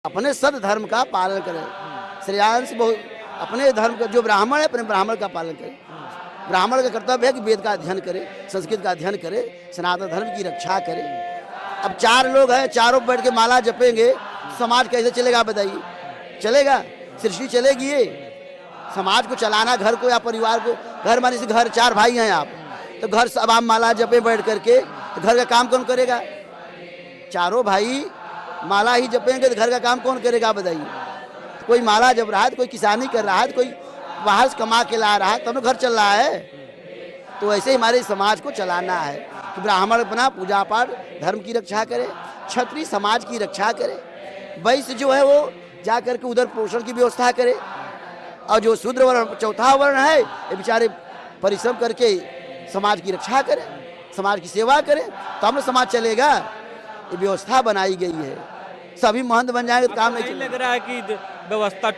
अपने सद धर्म का पालन करें। श्रेयांश बहुत अपने धर्म का, जो ब्राह्मण है अपने ब्राह्मण का पालन करें। ब्राह्मण का कर्तव्य है कि वेद का अध्ययन करे, संस्कृत का अध्ययन करे, सनातन धर्म की रक्षा करे। अब 4 लोग हैं, चारों बैठ के माला जपेंगे, समाज कैसे चलेगा बताइए? चलेगा? सृष्टि चलेगी? ये समाज को चलाना, घर को या परिवार को, घर माने से घर 4 भाई हैं आप, तो घर सब आप माला जपे बैठ करके, तो घर का काम कौन करेगा? चारों भाई माला ही जपेंगे तो घर का काम कौन करेगा बताइए? तो कोई माला जप रहा है, तो कोई किसानी कर रहा है, तो कोई बाहर से कमा के ला रहा है, तब तो घर चल रहा है। तो ऐसे ही हमारे समाज को चलाना है कि ब्राह्मण अपना पूजा पाठ धर्म की रक्षा करे, क्षत्रिय समाज की रक्षा करे, वैश्य जो है वो जा करके उधर पोषण की व्यवस्था करे, और जो शूद्र वर्ण चौथा वर्ण है ये बेचारे परिश्रम करके समाज की रक्षा करें, समाज की सेवा करें, तो हम समाज चलेगा। ये व्यवस्था बनाई गई है, सभी महंत बन जाएंगे तो काम नहीं लग रहा है कि व्यवस्था